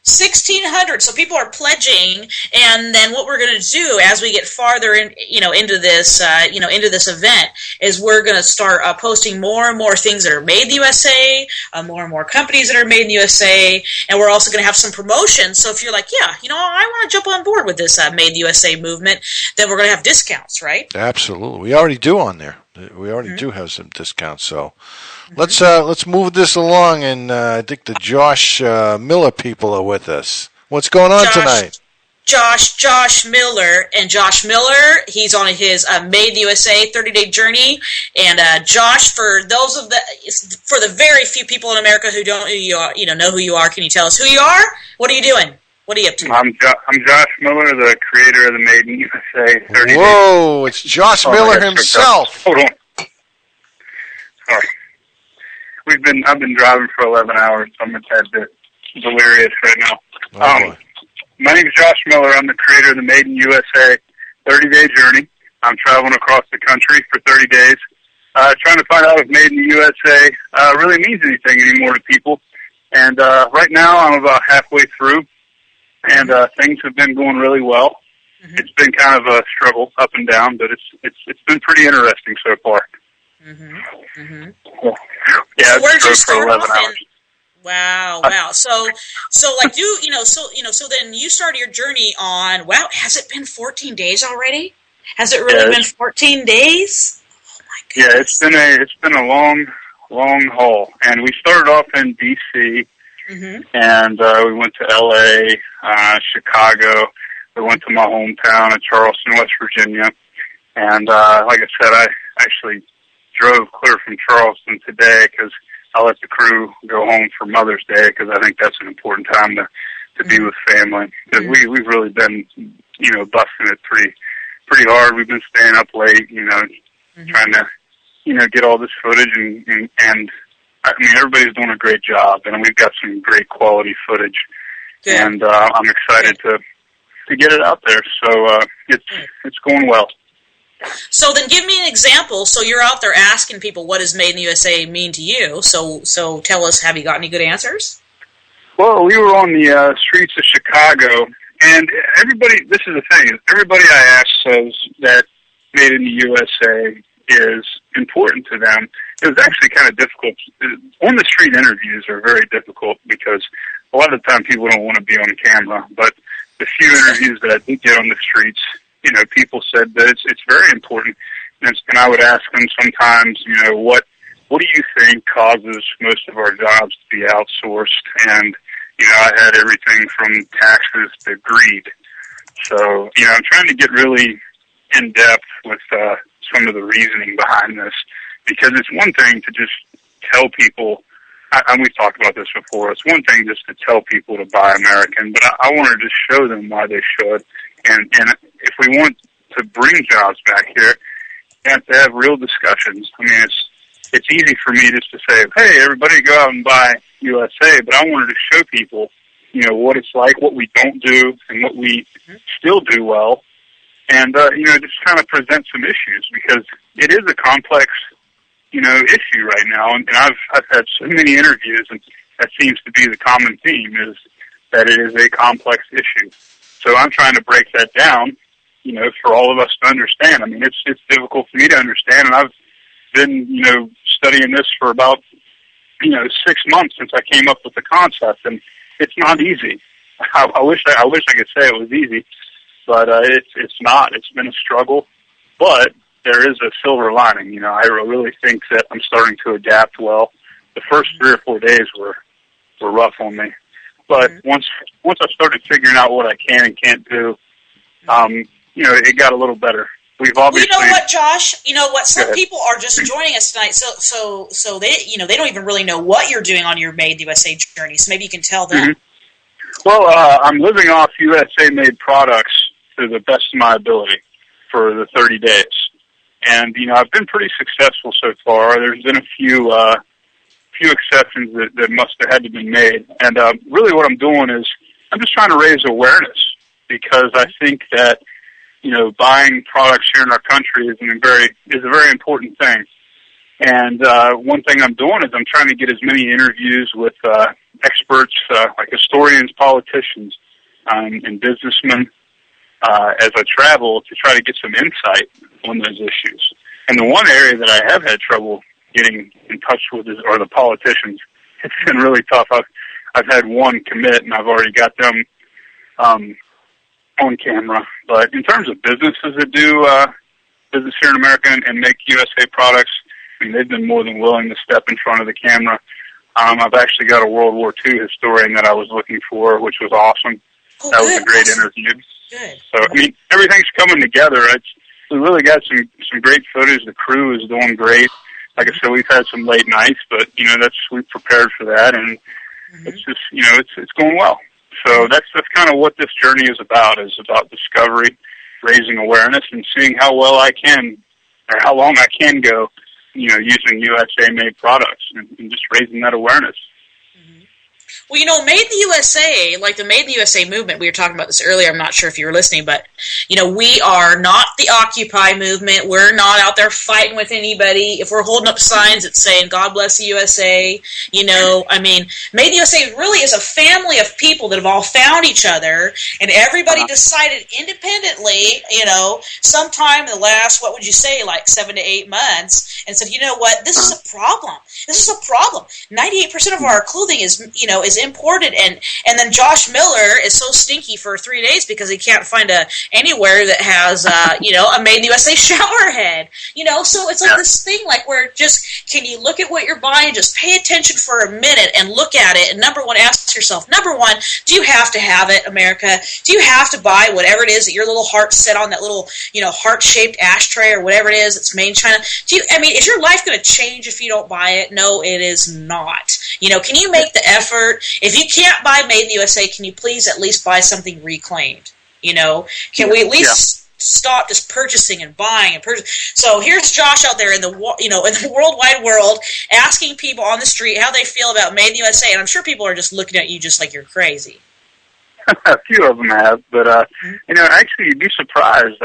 1,600. So people are pledging, and then what we're going to do as we get farther in, into this, into this event, is we're going to start posting more and more things that are made in the USA, more and more companies that are made in the USA, and we're also going to have some promotions. So if you're like, yeah, I want to jump on board with this Made in the USA movement, then we're going to have discounts, right? Absolutely, we already do on there. We already do have some discounts. So let's move this along, and I think the Josh Miller people are with us. What's going on tonight? Josh Miller, and Josh Miller, he's on his Made in the USA 30-day journey. And Josh, for the very few people in America who don't know who you are, can you tell us who you are? What are you doing? What are you up to? I'm Josh Miller, the creator of the Made in USA 30 Whoa, it's Josh Miller himself. Hold on. Sorry. I've been driving for 11 hours, so I'm a tad bit delirious right now. My name is Josh Miller. I'm the creator of the Made in USA 30-day journey. I'm traveling across the country for 30 days, trying to find out if Made in the USA really means anything anymore to people. And right now, I'm about halfway through, and things have been going really well. Mm-hmm. It's been kind of a struggle up and down, but it's been pretty interesting so far. Mm-hmm. Mm-hmm. Yeah, so where'd you start for 11 hours. Wow. So then you started your journey on, wow, has it been 14 days already? Has it really been 14 days? Oh my goodness. Yeah, it's been a long haul. And we started off in DC, and we went to LA, Chicago. We went to my hometown of Charleston, West Virginia. And like I said, I actually drove clear from Charleston today because I let the crew go home for Mother's Day because I think that's an important time to be with family. Because we've really been, busting it pretty hard. We've been staying up late, trying to, get all this footage and I mean, everybody's doing a great job, and we've got some great quality footage. Good. And I'm excited to get it out there. So it's going well. So then give me an example. So you're out there asking people, what does Made in the USA mean to you? So tell us, have you got any good answers? Well, we were on the streets of Chicago, and this is the thing, everybody I ask says that Made in the USA is important to them. It was actually kind of difficult. On-the-street interviews are very difficult because a lot of the time people don't want to be on camera, but the few interviews that I did get on the streets, people said that it's very important. And I would ask them sometimes, what do you think causes most of our jobs to be outsourced? And, I had everything from taxes to greed. So, I'm trying to get really in depth with some of the reasoning behind this, because it's one thing to just tell people, and we've talked about this before, it's one thing just to tell people to buy American, but I wanted to show them why they should. And if we want to bring jobs back here, we have to have real discussions. I mean, it's easy for me just to say, hey, everybody go out and buy USA, but I wanted to show people, what it's like, what we don't do, and what we still do well, and, just kind of present some issues, because it is a complex, issue right now, and I've had so many interviews, and that seems to be the common theme, is that it is a complex issue. So I'm trying to break that down, for all of us to understand. I mean, it's difficult for me to understand, and I've been, studying this for about, 6 months since I came up with the concept, and it's not easy. I wish I could say it was easy, but it's not. It's been a struggle, but there is a silver lining. I really think that I'm starting to adapt well. The first 3 or 4 days were rough on me. But once I started figuring out what I can and can't do, it got a little better. We've obviously. Well, you know what, Josh? You know what? Some people are just joining us tonight, so they they don't even really know what you're doing on your Made in the USA journey. So maybe you can tell them. Mm-hmm. Well, I'm living off USA-made products to the best of my ability for the 30 days, and I've been pretty successful so far. There's been a few exceptions that must have had to be made. And really what I'm doing is I'm just trying to raise awareness, because I think that, buying products here in our country is a very important thing. And one thing I'm doing is I'm trying to get as many interviews with experts, like historians, politicians, and businessmen as I travel to try to get some insight on those issues. And the one area that I have had trouble getting in touch with are the politicians. It's been really tough. I've had one commit, and I've already got them on camera. But in terms of businesses that do business here in America and make USA products, I mean, they've been more than willing to step in front of the camera. I've actually got a World War II historian that I was looking for, which was awesome. Oh, that was a great interview. Good. So, I mean, everything's coming together. We really got some great footage. The crew is doing great. Like I said, we've had some late nights, but, we've prepared for that, and it's just, it's going well. So that's kind of what this journey is about discovery, raising awareness, and seeing how well I can, or how long I can go, using USA-made products and just raising that awareness. Well, Made in the USA, like the Made in the USA movement, we were talking about this earlier, I'm not sure if you were listening, but, we are not the Occupy movement. We're not out there fighting with anybody. If we're holding up signs that's saying, God bless the USA, Made in the USA really is a family of people that have all found each other, and everybody decided independently, sometime in the last, what would you say, like 7 to 8 months, and said, you know what, this is a problem. This is a problem. 98% of our clothing is imported, and then Josh Miller is so stinky for 3 days because he can't find anywhere that has a Made in the USA shower head. So it's like this thing like where just, can you look at what you're buying, just pay attention for a minute and look at it, and number one, ask yourself, do you have to have it, America? Do you have to buy whatever it is that your little heart's set on, that little heart-shaped ashtray or whatever it is that's made in China? Is your life going to change if you don't buy it? No, it is not. Can you make the effort? If you can't buy Made in the USA, can you please at least buy something reclaimed? Can we at least stop just purchasing and buying and purchasing? So here's Josh out there in the in the worldwide world asking people on the street how they feel about Made in the USA, and I'm sure people are just looking at you just like you're crazy. A few of them have, but actually you'd be surprised.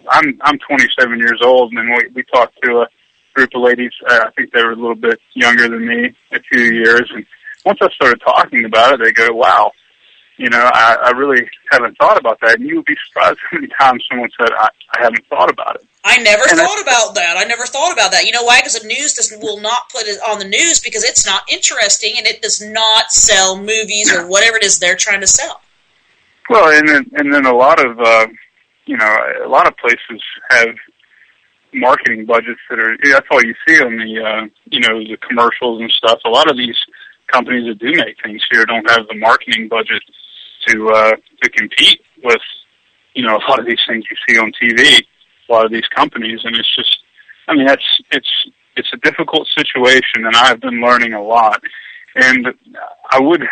I'm 27 years old, and we talked to a group of ladies. I think they were a little bit younger than me, a few years. And once I started talking about it, they go, wow, I really haven't thought about that. And you would be surprised how many times someone said, I haven't thought about it. I never thought about that. You know why? Because the news will not put it on the news because it's not interesting and it does not sell movies or whatever it is they're trying to sell. Well, and then a lot of places have marketing budgets that's all you see on the the commercials and stuff. A lot of these companies that do make things here don't have the marketing budget to compete with a lot of these things you see on TV, a lot of these companies, and it's just, it's a difficult situation, and I've been learning a lot. And I would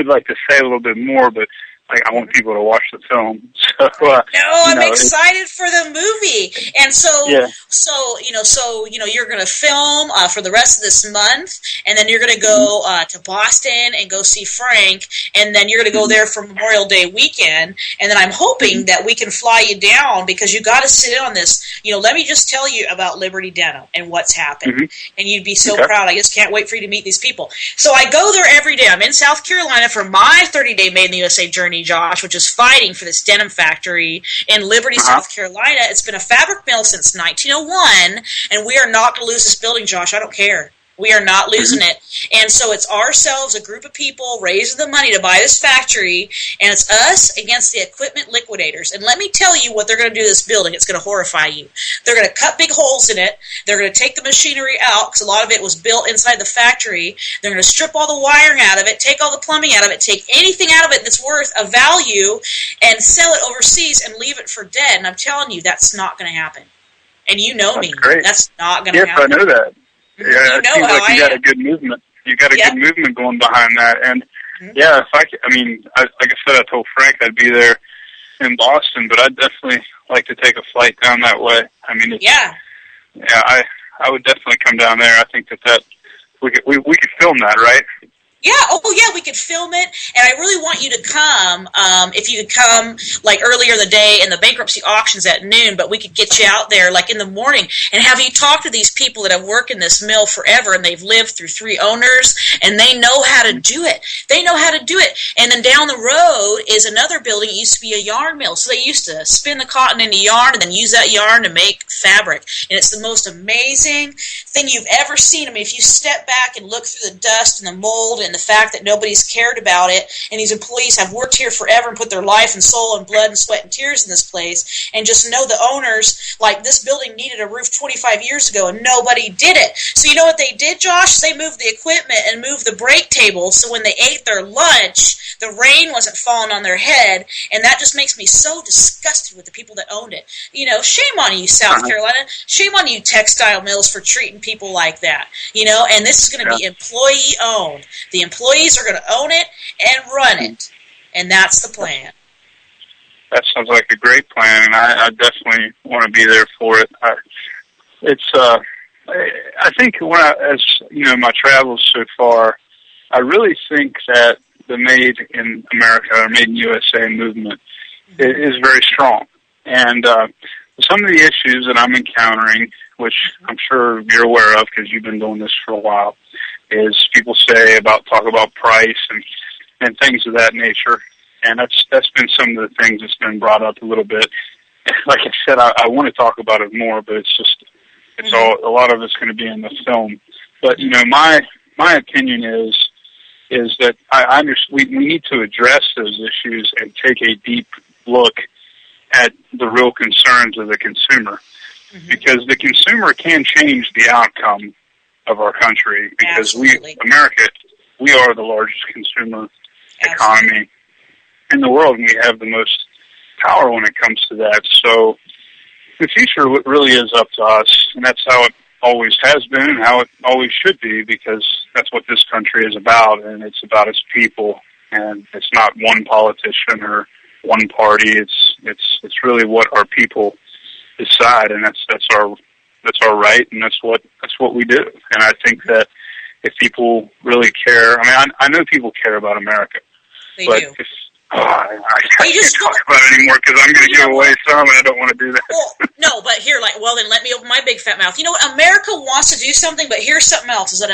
like to say a little bit more, but I want people to watch the film. So, I'm excited for the movie. And so you're going to film for the rest of this month, and then you're going to go to Boston and go see Frank, and then you're going to go there for Memorial Day weekend, and then I'm hoping that we can fly you down because you got to sit in on this. Let me just tell you about Liberty Denim and what's happened, and you'd be so proud. I just can't wait for you to meet these people. So I go there every day. I'm in South Carolina for my 30-day Made in the USA journey, Josh, which is fighting for this denim factory in Liberty, South Carolina. It's been a fabric mill since 1901, and we are not going to lose this building, Josh. I don't care. We are not losing it. And so it's ourselves, a group of people, raising the money to buy this factory, and it's us against the equipment liquidators. And let me tell you what they're going to do to this building. It's going to horrify you. They're going to cut big holes in it. They're going to take the machinery out, because a lot of it was built inside the factory. They're going to strip all the wiring out of it, take all the plumbing out of it, take anything out of it that's worth a value, and sell it overseas and leave it for dead. And I'm telling you, that's not going to happen. And you know me. Great. That's not going to happen. Yes, I know that. Yeah, it seems like you got a good movement. You got a good movement going behind that, and like I said, I told Frank I'd be there in Boston, but I'd definitely like to take a flight down that way. I would definitely come down there. I think that we could film that, right? Yeah, oh yeah, we could film it, and I really want you to come, if you could come, like, earlier in the day, and the bankruptcy auction's at noon, but we could get you out there, like, in the morning, and have you talk to these people that have worked in this mill forever, and they've lived through 3 owners, and they know how to do it. They know how to do it. And then down the road is another building. It used to be a yarn mill, so they used to spin the cotton into yarn, and then use that yarn to make fabric, and it's the most amazing thing you've ever seen. I mean, if you step back and look through the dust and the mold and the fact that nobody's cared about it, and these employees have worked here forever and put their life and soul and blood and sweat and tears in this place, and just know the owners, like, this building needed a roof 25 years ago and nobody did it. So you know what they did, Josh? They moved the equipment and moved the break table, so when they ate their lunch, the rain wasn't falling on their head, and that just makes me so disgusted with the people that owned it. You know, shame on you, South Carolina. Shame on you, textile mills, for treating people like that. You know, and this is going to be employee-owned. The employees are going to own it and run it, and that's the plan. That sounds like a great plan, and I definitely want to be there for it. I think as you know, my travels so far, I really think that the Made in America or Made in USA movement is very strong, and some of the issues that I'm encountering, which I'm sure you're aware of because you've been doing this for a while, is people talk about price and things of that nature. And that's been some of the things that's been brought up a little bit. Like I said, I want to talk about it more, but it's all, a lot of it's going to be in the film. But you know, my opinion is that we need to address those issues and take a deep look at the real concerns of the consumer, because the consumer can change the outcome of our country, because America, we are the largest consumer economy in the world, and we have the most power when it comes to that. So the future really is up to us, and that's how it always has been and how it always should be, because that's what this country is about, and it's about its people, and it's not one politician or one party. It's really what our people decide, and that's our right, and that's what we do. And I think that if people really care, I mean, I know people care about America, but do. I can't talk about it anymore because I'm going to give away some, and I don't want to do that. Well, no, but here, then let me open my big fat mouth. You know what? America wants to do something, but here's something else, is that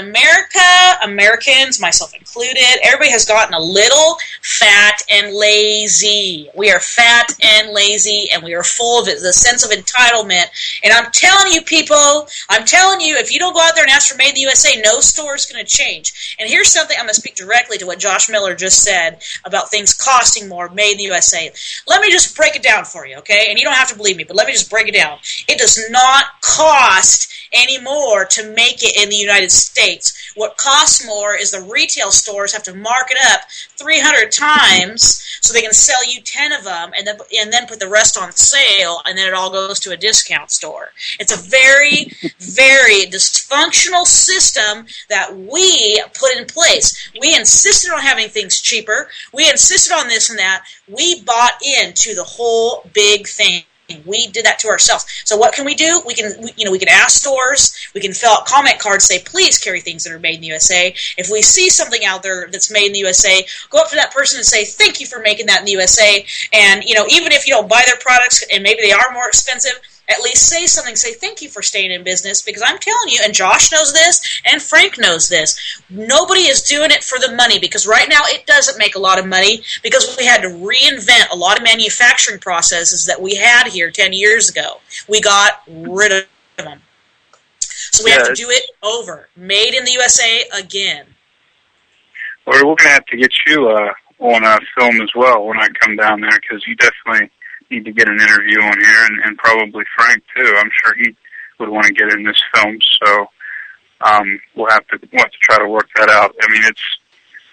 Americans, myself included, everybody has gotten a little fat and lazy. We are fat and lazy, and we are full of the sense of entitlement. And I'm telling you, people, if you don't go out there and ask for Made in the USA, no store is going to change. And here's something, I'm going to speak directly to what Josh Miller just said about things costing more, Made in the USA. Let me just break it down for you, okay? And you don't have to believe me, but let me just break it down. It does not cost any more to make it in the United States. What costs more is the retail stores have to mark it up 300 times so they can sell you 10 of them and then put the rest on sale, and then it all goes to a discount store. It's a very, very dysfunctional system that we put in place. We insisted on having things cheaper. We insisted on this and that. We bought into the whole big thing. We did that to ourselves. So what can we do? We can ask stores. We can fill out comment cards, say, please carry things that are made in the USA. If we see something out there that's made in the USA, go up to that person and say, thank you for making that in the USA. And, even if you don't buy their products and maybe they are more expensive, at least say something. Say thank you for staying in business, because I'm telling you, and Josh knows this, and Frank knows this, nobody is doing it for the money, because right now it doesn't make a lot of money, because we had to reinvent a lot of manufacturing processes that we had here 10 years ago. We got rid of them. So we have to do it over. Made in the USA again. Well, we're going to have to get you on a film as well when I come down there, because you definitely need to get an interview on here, and probably Frank too. I'm sure he would want to get in this film, so we'll have to try to work that out. I mean, it's,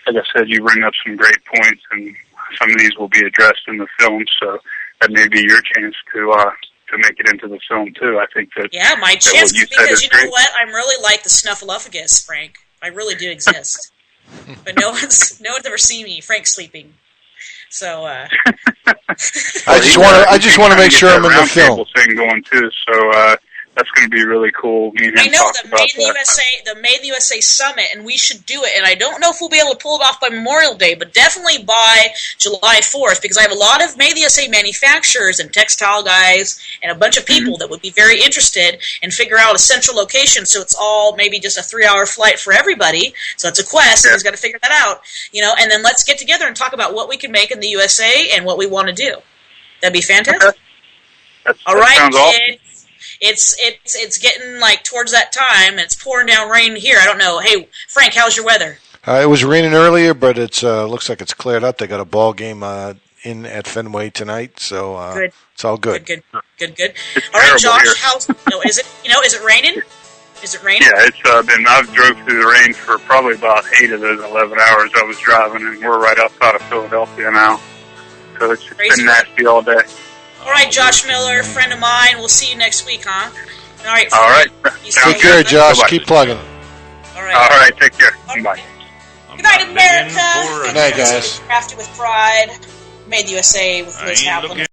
like I said, you bring up some great points, and some of these will be addressed in the film, so that may be your chance to make it into the film too. I think that my chance, because you know what, I'm really like the Snuffleupagus, Frank. I really do exist, but no one's ever seen me. Frank's sleeping. So I just want to make sure I'm in the film thing going too. So that's going to be really cool. Me and him I know talked the about Made in the that. USA, the Made in the USA Summit, and we should do it. And I don't know if we'll be able to pull it off by Memorial Day, but definitely by July 4th, because I have a lot of Made in the USA manufacturers and textile guys and a bunch of people that would be very interested and figure out a central location. So it's all maybe just a 3-hour flight for everybody. So it's a quest. Yeah. Someone's got to figure that out, And then let's get together and talk about what we can make in the USA and what we want to do. That'd be fantastic. Okay. All right, sounds awesome. kids. It's getting like towards that time, and it's pouring down rain here. I don't know. Hey, Frank, how's your weather? It was raining earlier, but it's looks like it's cleared up. They got a ball game in at Fenway tonight, so Good. it's all good. Good. It's All right, terrible Josh, here. how's is it? Is it raining? Is it raining? Yeah, it's been. I've drove through the rain for probably about 8 of those 11 hours I was driving, and we're right outside of Philadelphia now. So it's Crazy been nasty all day. All right, Josh Miller, friend of mine. We'll see you next week, huh? All right. All right. You Sounds Take care, good. Josh. Bye-bye. Keep plugging. All right. All right. Take care. All Bye. right. Good night, America. Good night, guys. Crafted with pride. Made the USA with I Liz ain't Havlin. looking